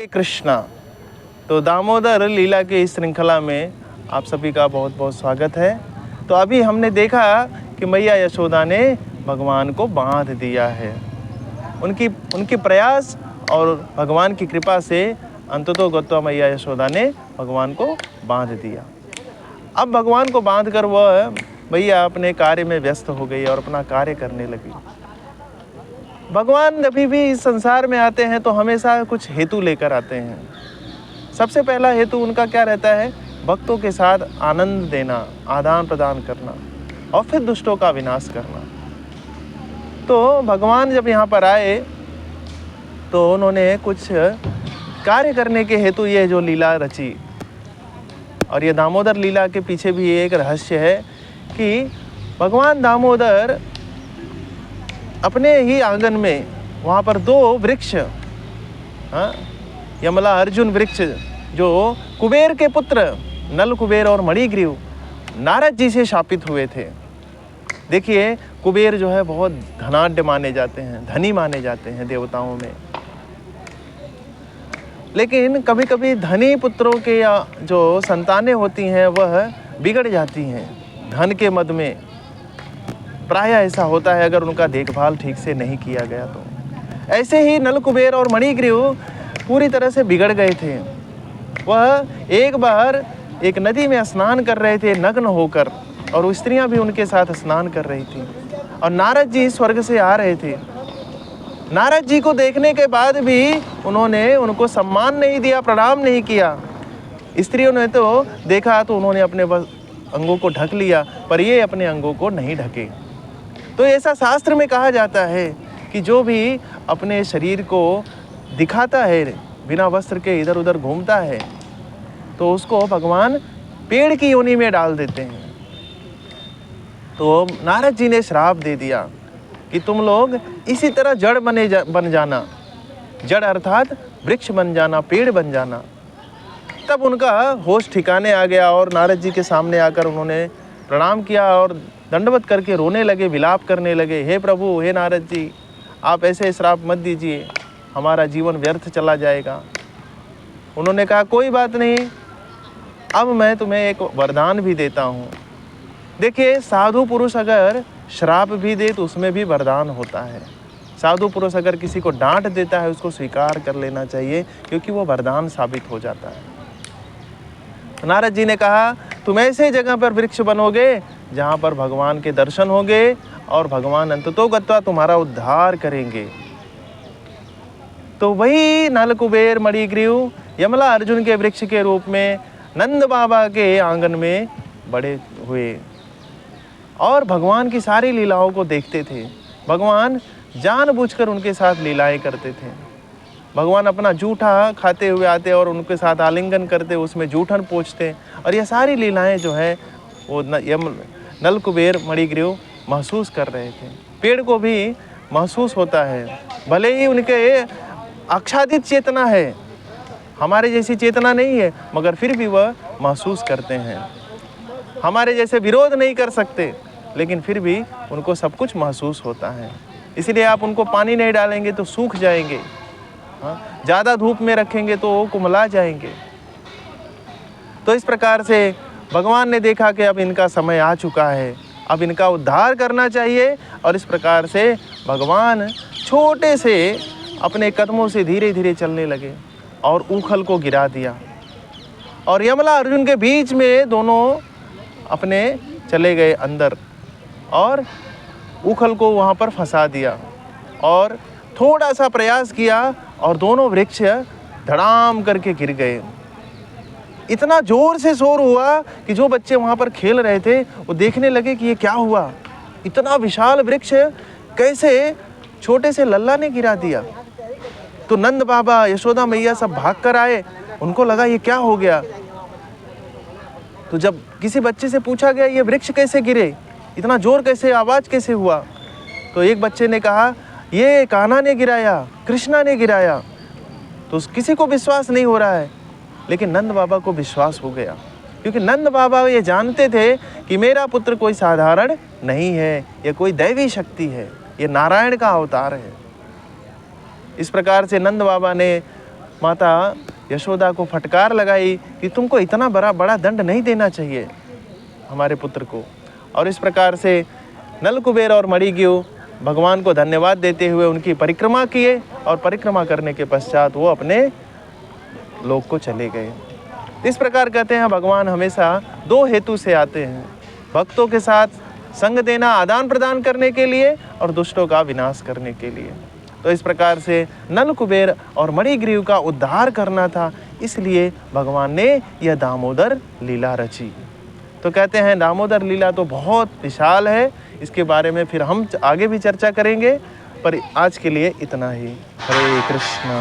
कृष्णा। तो दामोदर लीला के इस श्रृंखला में आप सभी का बहुत बहुत स्वागत है। तो अभी हमने देखा कि मैया यशोदा ने भगवान को बांध दिया है। उनकी प्रयास और भगवान की कृपा से अंततोगत्वा मैया यशोदा ने भगवान को बांध दिया। अब भगवान को बांध कर वह मैया अपने कार्य में व्यस्त हो गई और अपना कार्य करने लगी। भगवान जब भी इस संसार में आते हैं तो हमेशा कुछ हेतु लेकर आते हैं। सबसे पहला हेतु उनका क्या रहता है? भक्तों के साथ आनंद देना, आदान प्रदान करना और फिर दुष्टों का विनाश करना। तो भगवान जब यहाँ पर आए तो उन्होंने कुछ कार्य करने के हेतु ये जो लीला रची। और ये दामोदर लीला के पीछे भी एक रहस्य है कि भगवान दामोदर अपने ही आंगन में वहाँ पर दो वृक्ष, यमला अर्जुन वृक्ष, जो कुबेर के पुत्र नल कुबेर और मणिग्रीव नारद जी से शापित हुए थे। देखिए, कुबेर जो है बहुत धनाढ्य माने जाते हैं, धनी माने जाते हैं देवताओं में। लेकिन कभी कभी धनी पुत्रों के जो संतानें होती हैं वह बिगड़ जाती हैं धन के मद में। प्रायः ऐसा होता है अगर उनका देखभाल ठीक से नहीं किया गया तो। ऐसे ही नल कुबेर और मणिग्रीव पूरी तरह से बिगड़ गए थे। वह एक बार एक नदी में स्नान कर रहे थे नग्न होकर, और स्त्रियां भी उनके साथ स्नान कर रही थी। और नारद जी स्वर्ग से आ रहे थे। नारद जी को देखने के बाद भी उन्होंने उनको सम्मान नहीं दिया, प्रणाम नहीं किया। स्त्रियों ने तो देखा तो उन्होंने अपने अंगों को ढक लिया, पर ये अपने अंगों को नहीं ढके। तो ऐसा शास्त्र में कहा जाता है कि जो भी अपने शरीर को दिखाता है, बिना वस्त्र के इधर उधर घूमता है, तो उसको भगवान पेड़ की योनि में डाल देते हैं। तो नारद जी ने श्राप दे दिया कि तुम लोग इसी तरह जड़ बन जाना। जड़ अर्थात वृक्ष बन जाना, पेड़ बन जाना। तब उनका होश ठिकाने आ गया और नारद जी के सामने आकर उन्होंने प्रणाम किया और दंडवत करके रोने लगे, विलाप करने लगे। हे प्रभु, हे नारद जी, आप ऐसे श्राप मत दीजिए, हमारा जीवन व्यर्थ चला जाएगा। उन्होंने कहा कोई बात नहीं, अब मैं तुम्हें एक वरदान भी देता हूँ। देखिए, साधु पुरुष अगर श्राप भी दे तो उसमें भी वरदान होता है। साधु पुरुष अगर किसी को डांट देता है उसको स्वीकार कर लेना चाहिए, क्योंकि वो वरदान साबित हो जाता है। नारद जी ने कहा तुम ऐसे जगह पर वृक्ष बनोगे जहाँ पर भगवान के दर्शन होंगे और भगवान अंततोगत्वा तुम्हारा उद्धार करेंगे। तो वही नल कुबेर मणिग्रीव यमला अर्जुन के वृक्ष के रूप में नंद बाबा के आंगन में बड़े हुए और भगवान की सारी लीलाओं को देखते थे। भगवान जानबूझकर उनके साथ लीलाएं करते थे। भगवान अपना जूठा खाते हुए आते और उनके साथ आलिंगन करते, उसमें जूठन पोंछते। और ये सारी लीलाएं जो है वो नल कुबेर मणिग्रीव महसूस कर रहे थे। पेड़ को भी महसूस होता है, भले ही उनके आच्छादित चेतना है, हमारे जैसी चेतना नहीं है, मगर फिर भी वह महसूस करते हैं। हमारे जैसे विरोध नहीं कर सकते, लेकिन फिर भी उनको सब कुछ महसूस होता है। इसलिए आप उनको पानी नहीं डालेंगे तो सूख जाएंगे, ज़्यादा धूप में रखेंगे तो वो कुम्हला जाएंगे। तो इस प्रकार से भगवान ने देखा कि अब इनका समय आ चुका है, अब इनका उद्धार करना चाहिए। और इस प्रकार से भगवान छोटे से अपने कदमों से धीरे धीरे चलने लगे और ऊखल को गिरा दिया। और यमला अर्जुन के बीच में दोनों अपने चले गए अंदर और ऊखल को वहाँ पर फंसा दिया। और थोड़ा सा प्रयास किया और दोनों वृक्ष धड़ाम करके गिर गए। इतना जोर से शोर हुआ कि जो बच्चे वहाँ पर खेल रहे थे वो देखने लगे कि ये क्या हुआ, इतना विशाल वृक्ष कैसे छोटे से लल्ला ने गिरा दिया। तो नंद बाबा, यशोदा मैया सब भाग कर आए, उनको लगा ये क्या हो गया। तो जब किसी बच्चे से पूछा गया ये वृक्ष कैसे गिरे, इतना जोर कैसे, आवाज़ कैसे हुआ, तो एक बच्चे ने कहा ये कान्हा ने गिराया, कृष्णा ने गिराया। तो किसी को विश्वास नहीं हो रहा है, लेकिन नंद बाबा को विश्वास हो गया, क्योंकि नंद बाबा ये जानते थे कि मेरा पुत्र कोई साधारण नहीं है, ये कोई दैवी शक्ति है, ये नारायण का अवतार है। इस प्रकार से नंद बाबा ने माता यशोदा को फटकार लगाई कि तुमको इतना बड़ा दंड नहीं देना चाहिए हमारे पुत्र को। और इस प्रकार से नल कुबेर और मणिग्रीव भगवान को धन्यवाद देते हुए उनकी परिक्रमा किए और परिक्रमा करने के पश्चात वो अपने लोक को चले गए। इस प्रकार कहते हैं भगवान हमेशा दो हेतु से आते हैं, भक्तों के साथ संग देना, आदान प्रदान करने के लिए और दुष्टों का विनाश करने के लिए। तो इस प्रकार से नल कुबेर और मणिग्रीव का उद्धार करना था, इसलिए भगवान ने यह दामोदर लीला रची। तो कहते हैं दामोदर लीला तो बहुत विशाल है, इसके बारे में फिर हम आगे भी चर्चा करेंगे, पर आज के लिए इतना ही। हरे कृष्णा।